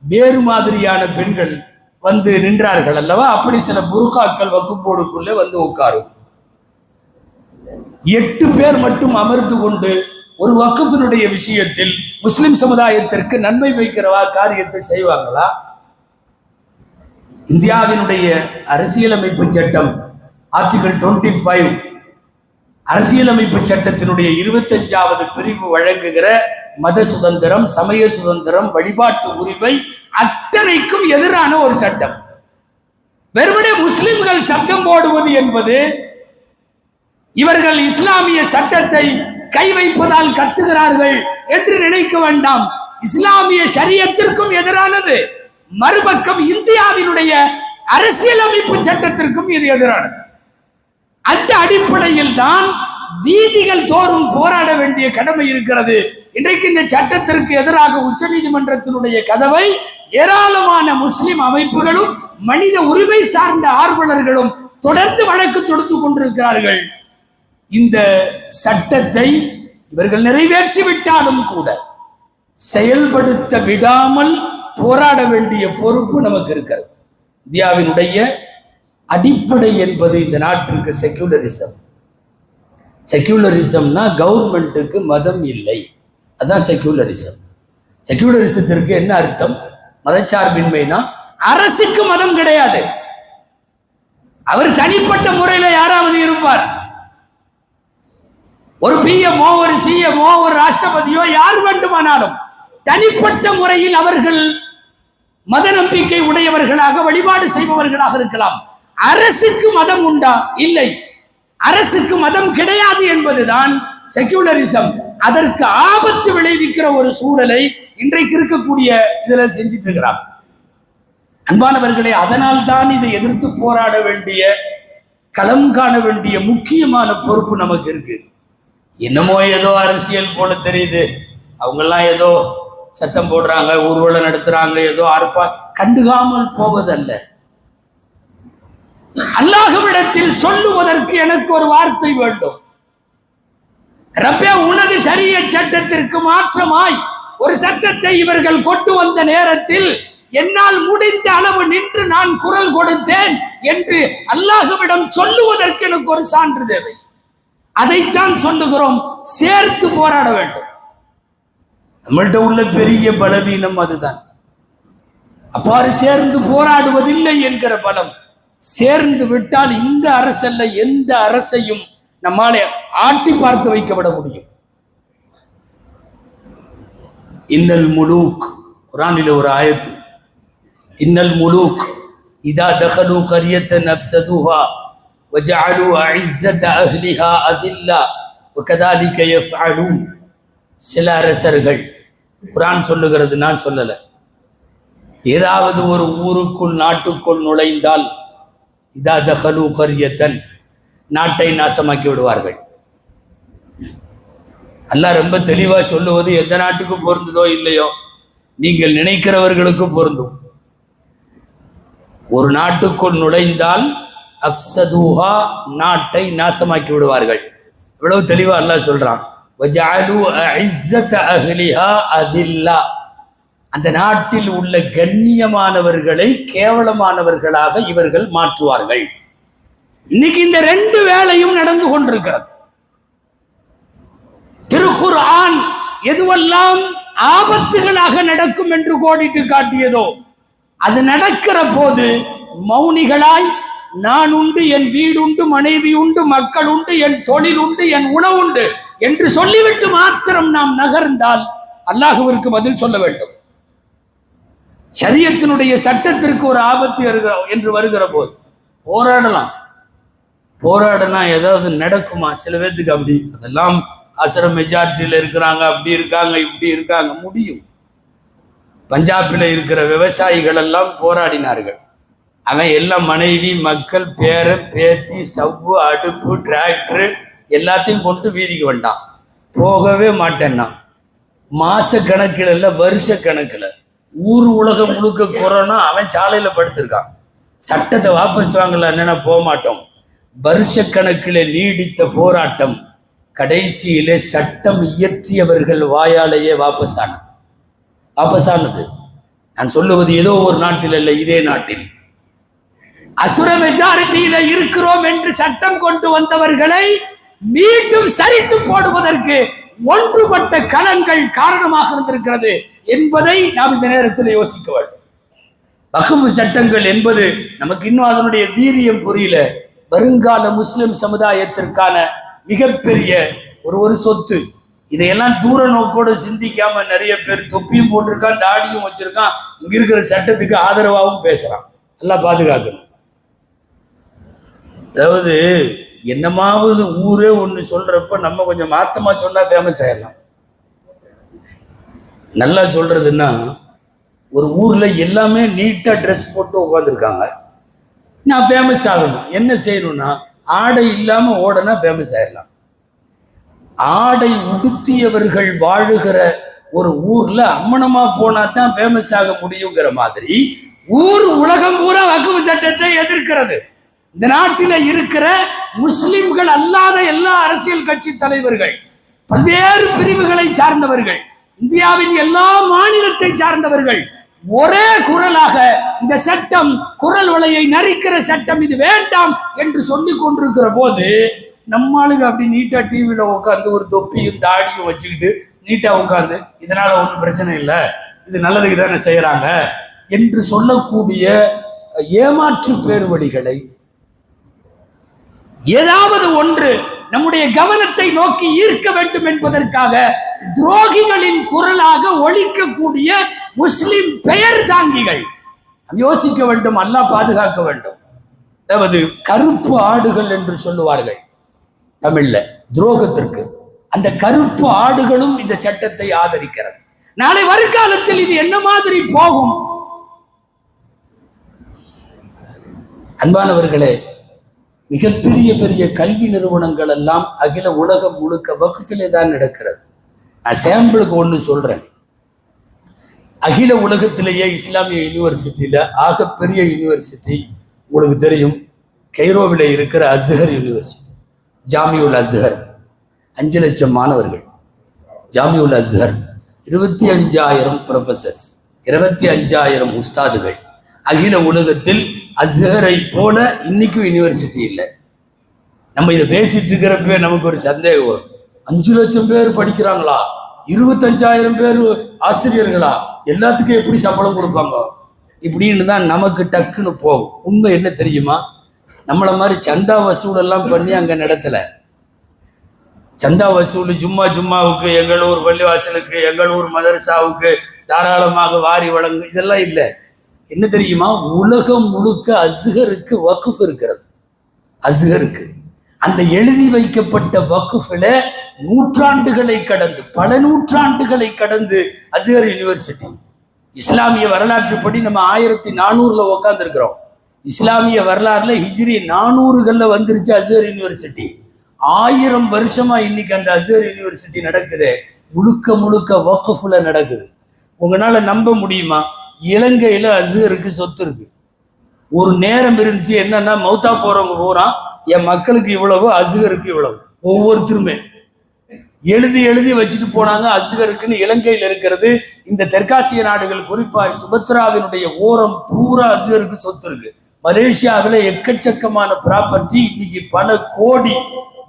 வேறு மாதிரியான பெண்கள் வந்து நின்றார்கள் அல்லவா, அப்படி சில புர்காக்கள் வக்ஃப் போர்டுக்குள்ளே வந்து உட்காரும். 8 பேர் மட்டும் அமர்ந்து கொண்டு ஒரு வக்ஃபினுடைய விஷயத்தில் முஸ்லிம் சமுதாயத்திற்கு நன்மை வைக்கிறவா காரியத்தை செய்வாங்களா? இந்தியாவினுடைய அரசியலமைப்பு சட்டம் ஆர்டிகல் 25 அரசியலமைப்பு சட்டத்தினுடைய 25வது பிரிவு வழங்குகிற மத சுதந்திரம், சமய சுதந்திரம், வழிபாட்டு உரிமை அத்தனைக்கும் எதிரான ஒரு சட்டம். வெறுமனே முஸ்லிம்கள் சட்டம் போடுவது என்பது இவர்கள் இஸ்லாமிய சட்டத்தை கை வைப்பதால் கத்துகிறார்கள் என்று நினைக்க வேண்டாம். இஸ்லாமிய ஷரியத்திற்கும் எதிரானது. மறுபக்கம் இந்தியாவினுடைய அரசியலமைப்பு சட்டத்திற்கும் இது எதிரானது. அந்த அடிப்படையில் தான் வீதிகள் தோறும் போராட வேண்டிய கடமை இருக்கிறது. இன்றைக்கு இந்த சட்டத்திற்கு எதிராக உச்ச நீதிமன்றத்தினுடைய கதவை ஏராளமான முஸ்லிம் அமைப்புகளும் மனித உரிமை சார்ந்த ஆர்வலர்களும் தொடர்ந்து வழக்கு தொடுத்துக் கொண்டிருக்கிறார்கள். இந்த சட்டத்தை இவர்கள் நிறைவேற்றி விட்டாலும் கூட செயல்படுத்த விடாமல் போராட வேண்டிய பொறுப்பு நமக்கு இருக்கிறது. இந்தியாவினுடைய அடிப்படை என்பது இந்த நாட்டிற்கு செக்யூலரிசம். செக்யூலரிசம்னா கவர்மெண்ட்டுக்கு மதம் இல்லை, அதுதான் செக்யூலரிசம். செக்யூலரிசத்திற்கு என்ன அர்த்தம்? மதச்சார்பின்மைனா அரசுக்கு மதம் கிடையாது. அவர் தனிப்பட்ட முறையில் யாராவது இருப்பார், ஒரு பிஎம்ஓ, ஒரு சிஎம்ஓ, ஒரு ராஷ்டிரபதியோ, யார் வேண்டுமானாலும் தனிப்பட்ட முறையில் அவர்கள் மத நம்பிக்கை உடையவர்களாக வழிபாடு செய்பவர்களாக இருக்கலாம். அரசுக்கு மதம் உண்டா? இல்லை. அரசுக்கு மதம் கிடையாது என்பதுதான் செக்யூலரிசம். அதற்கு ஆபத்து விளைவிக்கிற ஒரு சூழலை இன்றைக்கு இருக்கக்கூடிய இதுல செஞ்சிட்டு இருக்கிறாங்க. அன்பானவர்களே, அதனால் தான் இதை எதிர்த்து போராட வேண்டிய, களம் காண வேண்டிய முக்கியமான பொறுப்பு நமக்கு இருக்கு. என்னமோ ஏதோ அரசியல் போல தெரியுது, அவங்கெல்லாம் ஏதோ சத்தம் போடுறாங்க, ஊர்வலம் நடத்துறாங்க, ஏதோ ஆர்ப்பா, கண்டுகாமல் போவதல்ல. அல்லாஹ்விடத்தில் சொல்லுவதற்கு எனக்கு ஒரு வார்த்தை வேண்டும். ரப்பே, உனது ஷரியத் சட்டத்திற்கு மாற்றமாய் ஒரு சட்டத்தை இவர்கள் கொண்டு வந்த நேரத்தில் என்னால் முடிந்த அளவு நின்று நான் குரல் கொடுத்தேன் என்று அல்லாஹ்விடம் சொல்லுவதற்கு எனக்கு ஒரு சான்று தேவை. அதைத்தான் சொல்லுகிறோம், சேர்த்து போராட வேண்டும். நம்மள்கிட்ட உள்ள பெரிய பலவீனம் அதுதான். அப்பாறு சேர்ந்து போராடுவதில்லை என்கிற பலம். சேர்ந்து விட்டால் இந்த அரசல்ல எந்த அரசையும் நம்மாலே ஆட்டி பார்த்து வைக்கப்பட முடியும். இன்னல் முலூக், குர்ஆனில் ஒரு ஆயத்து, இன்னல் முலூக் இதா தகலு கரியத்தன் அஃப்ஸதுஹா வஜஅலு அஇஸ்ஸத அஹ்லிஹா அதில்லா வகதாலிக யஃஅலூன். சில அரசர்கள், குர்ஆன் சொல்லுகிறது, நான் சொல்லல, ஏதாவது ஒரு ஊருக்குள் நாட்டுக்குள் நுழைந்தால் இதா தகலு கரியத்தன், நாட்டை நாசமாக்கி விடுவார்கள். அல்லாஹ் ரொம்ப தெளிவா சொல்லுவது எந்த நாட்டுக்கு பொருந்ததோ இல்லையோ, நீங்கள் நினைக்கிறவர்களுக்கு பொருந்தும். ஒரு நாட்டுக்குள் நுழைந்தால் அஃப்ஸதுஹா, நாட்டை நாசமாக்கி விடுவார்கள். இவ்வளவு தெளிவா அல்லாஹ் சொல்றான். வஜஅலு அஇஸ்ஸத அஹ்லிஹா அதில்லா, அந்த நாட்டில் உள்ள கண்ணியமானவர்களை கேவலமானவர்களாக இவர்கள் மாற்றுவார்கள். இன்னைக்கு இந்த ரெண்டு வேலையும் நடந்து கொண்டிருக்கிறது. திருக்குர்ஆன் எதுவெல்லாம் ஆபத்துகளாக நடக்கும் என்று கோடிட்டு காட்டியதோ, அது நடக்கிற போது மௌனிகளாய் நான் உண்டு, என் வீடு உண்டு, மனைவி உண்டு, மக்கள் உண்டு, என் தொழில் உண்டு, என் உணவு உண்டு என்று சொல்லிவிட்டு மாத்திரம் நாம் நகர்ந்தால் அல்லாஹ்விற்கு பதில் சொல்ல வேண்டும். ஷரியத்தினுடைய சட்டத்திற்கு ஒரு ஆபத்து என்று வருகிற போது போராடலாம். போராடினா ஏதாவது நடக்குமா? சில பேர்த்துக்கு அப்படி, அதெல்லாம் அசர மெஜாரிட்டியில் இருக்கிறாங்க, அப்படி இருக்காங்க, இப்படி இருக்காங்க, முடியும். பஞ்சாபில் இருக்கிற விவசாயிகள் எல்லாம் போராடினார்கள். அவன் எல்லாம் மனைவி, மக்கள், பேரன், பேத்தி, ஸ்டவ்வு, அடுப்பு, டிராக்டர் எல்லாத்தையும் கொண்டு வீதிக்கு வந்தான். போகவே மாட்டேன்னா, மாச கணக்கில் இல்லை, வருஷ கணக்கில், ஊர் உலகம் முழுக்க கொரோனா, அவன் சாலையில படுத்திருக்கான். சட்டத்தை வாபஸ் வாங்கலான்னு போக மாட்டோம். வருஷ கணக்கில் நீடித்த போராட்டம், கடைசியிலே சட்டம் இயற்றியவர்கள் வாயாலேயே வாபஸானது. நான் சொல்லுவது ஏதோ ஒரு நாட்டில் அல்ல, இதே நாட்டில் அசுர மெஜாரிட்டியில இருக்கிறோம் என்று சட்டம் கொண்டு வந்தவர்களை மீண்டும் சரித்து போடுவதற்கு ஒன்றுபட்ட களங்கள் காரணமாக இருந்திருக்கிறது என்பதை நாம் இந்த நேரத்தில் யோசிக்க வேண்டும். வக்ஃப் சட்டங்கள் என்பது நமக்கு இன்னும் அதனுடைய வீரியம் புரியல. வருங்கால முஸ்லிம் சமுதாயத்திற்கான மிகப்பெரிய ஒரு சொத்து. இதையெல்லாம் தூர நோக்கோடு சிந்திக்காம நிறைய பேர் தொப்பியும் போட்டிருக்கான், தாடியும் வச்சிருக்கான், இங்க இருக்கிற சட்டத்துக்கு ஆதரவாகவும் பேசுறான். நல்லா பாதுகாக்கணும். அதாவது என்னமாவது ஊரே ஒண்ணு சொல்றப்ப நம்ம கொஞ்சம் மாத்தமா சொன்னா ஃபேமஸ் ஆயிடலாம். நல்லா சொல்றதுன்னா, ஒரு ஊர்ல எல்லாமே நீட்டா ட்ரெஸ் போட்டு உட்காந்துருக்காங்க, நான் ஃபேமஸ் ஆகணும். என்ன செய்யணும்னா, ஆடை இல்லாம ஓடனா ஃபேமஸ் ஆயிடலாம். ஆடை உடுத்தியவர்கள் வாழுகிற ஒரு ஊர்ல அம்மனமா போனா தான் ஃபேமஸ் ஆக முடியுங்கிற மாதிரி ஊர் உலகம் பூரா வக்ஃப் சட்டத்தை எதிர்க்கிறது. இந்த நாட்டில இருக்கிற முஸ்லிம்கள் அல்லாத எல்லா அரசியல் கட்சி தலைவர்கள், பல்வேறு பிரிவுகளை சார்ந்தவர்கள், இந்தியாவின் எல்லா மாநிலத்தை சார்ந்தவர்கள் ஒரே குரலாக இந்த சட்டம் குரல் வலையை நரிக்கிற சட்டம், இது வேண்டாம் என்று சொல்லிக் கொண்டிருக்கிற போது நம்மளுக்கு அப்படி நீட்டா டிவியில உட்காந்து ஒரு தொப்பியும் தாடியும் வச்சுக்கிட்டு நீட்டா உட்காந்து இதனால ஒன்றும் பிரச்சனை இல்லை, இது நல்லதுக்கு தானே செய்யறாங்க என்று சொல்லக்கூடிய ஏமாற்று பேர் வழிகளை ஏதாவது ஒன்று நம்முடைய கவனத்தை நோக்கி ஈர்க்க வேண்டும் என்பதற்காக துரோகிகளின் குரலாக ஒலிக்கக்கூடிய முஸ்லிம் பெயர் தாங்கிகள் யோசிக்க வேண்டும், அல்லாஹ் பாதுகாக்க வேண்டும். அதாவது கருப்பு ஆடுகள் என்று சொல்லுவார்கள் தமிழ்ல துரோகத்திற்கு. அந்த கருப்பு ஆடுகளும் இந்த சட்டத்தை ஆதரிக்கிறது. நாளை வருங்காலத்தில் இது என்ன மாதிரி போகும்? அன்பானவர்களே, மிகப்பெரிய பெரிய கல்வி நிறுவனங்கள் எல்லாம் அகில உலகம் முழுக்க வக்ஃபிலே தான் நடக்கிறது. நான் சாம்பிளுக்கு ஒன்று சொல்றேன். அகில உலகத்திலேயே இஸ்லாமிய யூனிவர்சிட்டியில ஆகப்பெரிய யூனிவர்சிட்டி உங்களுக்கு தெரியும், கைரோவில் இருக்கிற அஸ்ஹர் யூனிவர்சிட்டி, ஜாமியுல் அஸ்ஹர். 5 லட்சம் மாணவர்கள். ஜாமியுல் அஸ்ஹர் 25,000 ப்ரொஃபசர்ஸ், 25,000 உஸ்தாதுகள். அகில உலகத்தில் அஸ்ஹரை போல இன்னைக்கும் யூனிவர்சிட்டி இல்லை. நம்ம இதை பேசிட்டு இருக்கிறப்ப நமக்கு ஒரு சந்தேகம் வரும், 5 லட்சம் பேர் படிக்கிறாங்களா, 25,000 பேர் ஆசிரியர்களா, எல்லாத்துக்கும் எப்படி சம்பளம் கொடுப்பாங்க இப்படின்னு தான் நமக்கு டக்குன்னு போகும். உண்மை என்ன தெரியுமா? நம்மளை மாதிரி சந்தா வசூல் எல்லாம் பண்ணி அங்க நடத்தல. சந்தா வசூல் ஜும்மாவுக்கு, எங்கள் ஊர் பள்ளிவாசலுக்கு, எங்கள் ஊர் மதரசாவுக்கு தாராளமாக வாரி வழங்கு, இதெல்லாம் இல்லை. என்ன தெரியுமா? உலகம் முழுக்க அஸ்ஹருக்கு வக்ஃப் இருக்கிறது. அஸ்ஹருக்கு அந்த எழுதி வைக்கப்பட்ட வக்ஃபில் நூற்றாண்டுகளை கடந்து, பல நூற்றாண்டுகளை கடந்து அஸ்ஹர் யூனிவர்சிட்டி. இஸ்லாமிய வரலாற்றுப்படி நம்ம 1400 உட்கார்ந்து இருக்கிறோம். இஸ்லாமிய வரலாறுல ஹிஜ்ரி 400 வந்துருச்சு அஸ்ஹர் யூனிவர்சிட்டி. 1000 வருஷமா இன்னைக்கு அந்த அஸ்ஹர் யூனிவர்சிட்டி நடக்குது. முழுக்க முழுக்க வக்ஃப்ல நடக்குது. உங்களால நம்ப முடியுமா? இலங்கையில அஸ்ஹருக்கு சொத்து இருக்கு. ஒரு நேரம் இருந்துச்சு என்னன்னா, மௌத்தா போறவங்க பூரா என் மக்களுக்கு இவ்வளவு, அஸ்ஹருக்கு இவ்வளவு, ஒவ்வொருத்தருமே எழுதி எழுதி வச்சுட்டு போனாங்க. அஸ்ஹருக்குன்னு இலங்கையில் இருக்கிறது. இந்த தெற்காசிய நாடுகள், குறிப்பாக சுபத்ராவினுடைய ஓரம் பூரா அஸ்ஹருக்கு சொத்து இருக்கு. மலேசியாவில் எக்கச்சக்கமான ப்ராப்பர்ட்டி இன்னைக்கு பல கோடி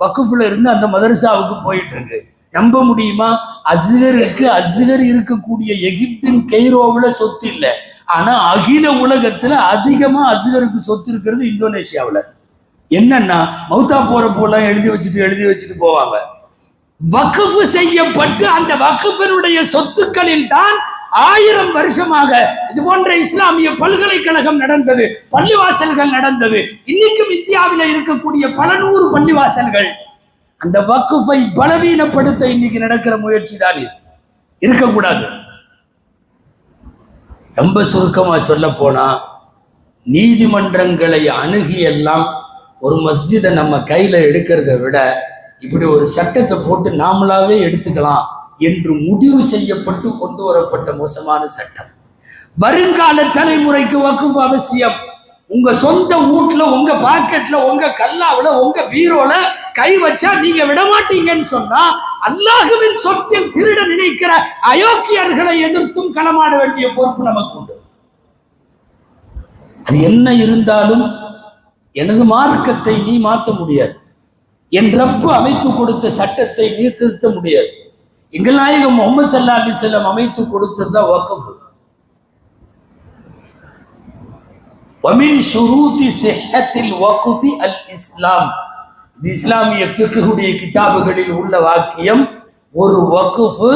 வக்ஃப்ல இருந்து அந்த மதரசாவுக்கு போயிட்டு இருக்கு. நம்ப முடியுமா? அஸ்ஹர் இருக்கக்கூடிய எகிப்தின் கைரோவில் சொத்து இல்லை. ஆனா அகில உலகத்துல அதிகமா அஸ்ஹருக்கு சொத்து இருக்கிறது இந்தோனேஷியாவில். என்னன்னா, மௌத்தா போற போலாம் எழுதி வச்சுட்டு போவாங்க. வக்ஃப் செய்யப்பட்டு அந்த வக்ஃபினுடைய சொத்துக்களில் தான் 1000 வருஷமாக இது போன்ற இஸ்லாமிய பல்கலைக்கழகம் நடந்தது, பள்ளிவாசல்கள் நடந்தது. இன்னைக்கும் இந்தியாவில் இருக்கக்கூடிய பல 100 பள்ளிவாசல்கள் அந்த வக்ஃபை பலவீனப்படுத்த இன்னைக்கு நடக்கிற முயற்சி தான் இது. இருக்கக்கூடாது. ரொம்ப சுருக்கமா சொல்ல போனா, நீதிமன்றங்களை அணுகி எல்லாம் ஒரு மஸ்ஜிதை நம்ம கையில எடுக்கிறத விட இப்படி ஒரு சட்டத்தை போட்டு நாமளாவே எடுத்துக்கலாம் என்று முடிவு செய்யப்பட்டு கொண்டு வரப்பட்ட மோசமான சட்டம். வருங்கால தலைமுறைக்கு வக்ஃப் அவசியம். உங்க சொந்த வீட்டுல, உங்க பாக்கெட்ல, உங்க கல்லாவுல, உங்க பீரோல கை வச்சா நீங்க விடமாட்டீங்கன்னு சொன்னா, அல்லாஹ்வின் சொத்தில் திருட நினைக்கிற அயோக்கியர்களை எதிர்த்தும் களமாட வேண்டிய பொறுப்பு நமக்கு உண்டு. அது என்ன இருந்தாலும் எனது மார்க்கத்தை நீ மாற்ற முடியாது. என் ரப்பு அமைத்து கொடுத்த சட்டத்தை நீ திருத்த முடியாது. எங்கள் நாயகம் முஹம்மது ஸல்லல்லாஹு அலைஹி வஸல்லம் அமைத்து கொடுத்ததுதான் வக்ஃப். வமின் ஷுரூதி ஸிஹ்ஹத்தில் வக்ஃபி அல் இஸ்லாம். இது இஸ்லாமிய ஃபிக்ஹுடைய கிதாபுகளில் உள்ள வாக்கியம். ஒரு வக்ஃப்,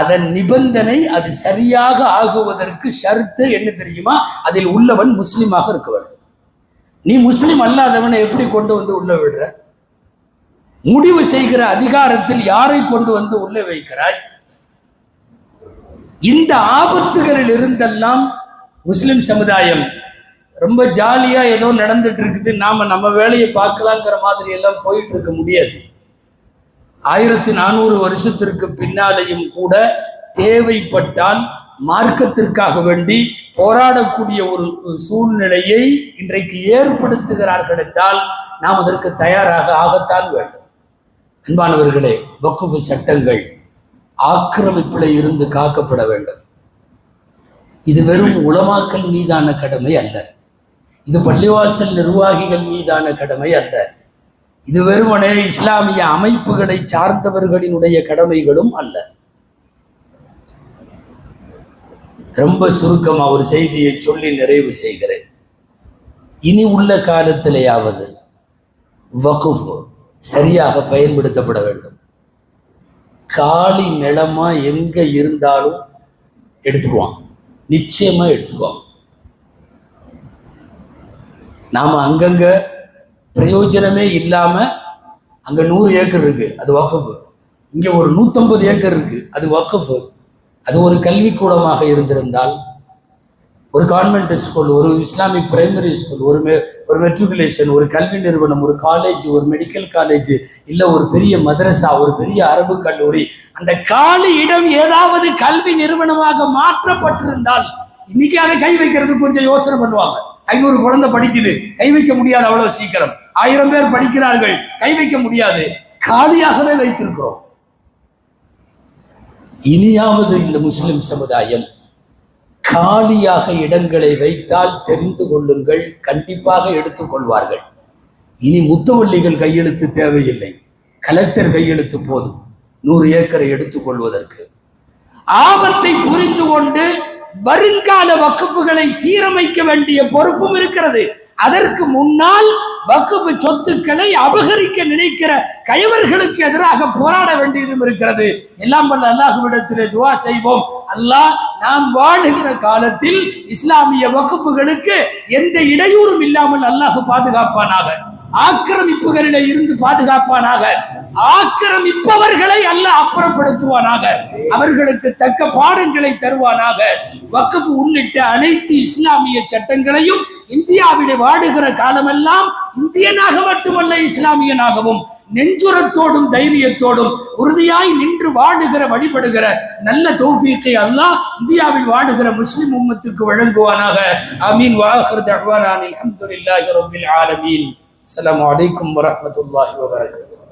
அதன் நிபந்தனை, அது சரியாக ஆகுவதற்கு ஷர்த்து என்ன தெரியுமா? அதில் உள்ளவன் முஸ்லிமாக இருக்க வேண்டும். நீ முஸ்லிம் அல்லாதவனை எப்படி கொண்டு வந்து உள்ள விடுற? முடிவு செய்கிற அதிகாரத்தில் யாரை கொண்டு வந்து உள்ள வைக்கிறாய்? இந்த ஆபத்துகளில் இருந்தெல்லாம் முஸ்லிம் சமுதாயம் ரொம்ப ஜாலியா ஏதோ நடந்துட்டு இருக்குது, நாம நம்ம வேலையை பார்க்கலாங்கிற மாதிரி எல்லாம் போயிட்டு இருக்க முடியாது. 1400 வருஷத்திற்கு பின்னாலேயும் கூட தேவைப்பட்டால் மார்க்கத்திற்காக வேண்டி போராடக்கூடிய ஒரு சூழ்நிலையை இன்றைக்கு ஏற்படுத்துகிறார்கள் என்றால் நாம் அதற்கு தயாராக ஆகத்தான் வேண்டும். அன்பானவர்களே, வக்ஃப் சட்டங்கள் ஆக்கிரமிப்பில் இருந்து காக்கப்பட வேண்டும். இது வெறும் உலமாக்கள் மீதான கடமை அல்ல. இது பள்ளிவாசல் நிர்வாகிகள் மீதான கடமை அல்ல. இது வெறுமனே இஸ்லாமிய அமைப்புகளை சார்ந்தவர்களினுடைய கடமைகளும் அல்ல. ரொம்ப சுருக்கமா ஒரு செய்தியை சொல்லி நிறைவு செய்கிறேன். இனி உள்ள காலத்திலேயாவது வக்ஃப் சரியாக பயன்படுத்தப்பட வேண்டும். காலி நிலமா எங்க இருந்தாலும் எடுத்துக்குவான், நிச்சயமா எடுத்துக்குவான். நாம அங்கங்க பிரயோஜனமே இல்லாம அங்க 100 ஏக்கர் இருக்கு, அது வக்ஃப். இங்க ஒரு 150 ஏக்கர் இருக்கு, அது வக்ஃப். அது ஒரு கல்விக்கூடமாக இருந்திருந்தால், ஒரு கான்வென்ட் ஸ்கூல், ஒரு இஸ்லாமிக் பிரைமரி ஸ்கூல், ஒரு மெட்ரிகுலேஷன், ஒரு கல்வி நிறுவனம், ஒரு காலேஜ், ஒரு மெடிக்கல் காலேஜ், இல்ல ஒரு பெரிய மதரசா, ஒரு பெரிய அரபு கல்லூரி, அந்த காலி இடம் ஏதாவது கல்வி நிறுவனமாக மாற்றப்பட்டிருந்தால் இன்னைக்கு அதை கை வைக்கிறது கொஞ்சம் யோசனை பண்ணுவாங்க. 500 குழந்தை படிக்குது, கை வைக்க முடியாது அவ்வளவு சீக்கிரம். 1000 பேர் படிக்கிறார்கள், கை வைக்க முடியாது. காலியாகவே வைத்திருக்கிறோம். இனியாவது இந்த முஸ்லிம் சமுதாயம் காலியாக இடங்களை வைத்தால் தெரிந்து கொள்ளுங்கள், கண்டிப்பாக எடுத்துக்கொள்வார்கள். இனி முத்தவள்ளிகள் கையெழுத்து தேவையில்லை, கலெக்டர் கையெழுத்து போதும் 100 ஏக்கரை எடுத்துக்கொள்வதற்கு. ஆபத்தை புரிந்து கொண்டு வருங்கால வக்ஃபுகளை சீரமைக்க வேண்டிய பொறுப்பும் இருக்கிறது. அதற்கு முன்னால் வக்ஃப் சொத்துக்களை அபகரிக்க நினைக்கிற கயவர்களுக்கு எதிராக போராட வேண்டியதும் இருக்கிறது. எல்லாம் வல்ல அல்லாஹ்விடத்திலே துஆ செய்வோம். அல்லாஹ் நாம் வாழுகிற காலத்தில் இஸ்லாமிய வக்ஃபுகளுக்கு எந்த இடையூறும் இல்லாமல் அல்லாஹ் பாதுகாப்பானாக, ஆக்கிரமிப்புகளிலே இருந்து பாதுகாப்பானாக, ஆக்கிரமிப்பவர்களை அல்லாஹ் அப்புறப்படுத்துவானாக, அவர்களுக்கு தக்க பாடங்களை தருவானாக. வக்ஃப் உள்ளிட்ட அனைத்து இஸ்லாமிய சட்டங்களையும் இந்தியாவிலே வாடுகிற காலமெல்லாம் இந்தியனாக மட்டுமல்ல, இஸ்லாமியனாகவும் நெஞ்சுரத்தோடும் தைரியத்தோடும் உறுதியாய் நின்று வாழுகிற வழிபடுகிற நல்ல தௌஃபீக்கை அல்லாஹ் இந்தியாவில் வாழுகிற முஸ்லிம் உம்மத்துக்கு வழங்குவானாக. ஆமீன். வஆகிரு தஅவானா அல்ஹம்துலில்லாஹி ரப்பில் ஆலமீன். அஸ்ஸலாமு அலைக்கும் வரஹ்மத்துல்லாஹி வபரகாத்துஹு.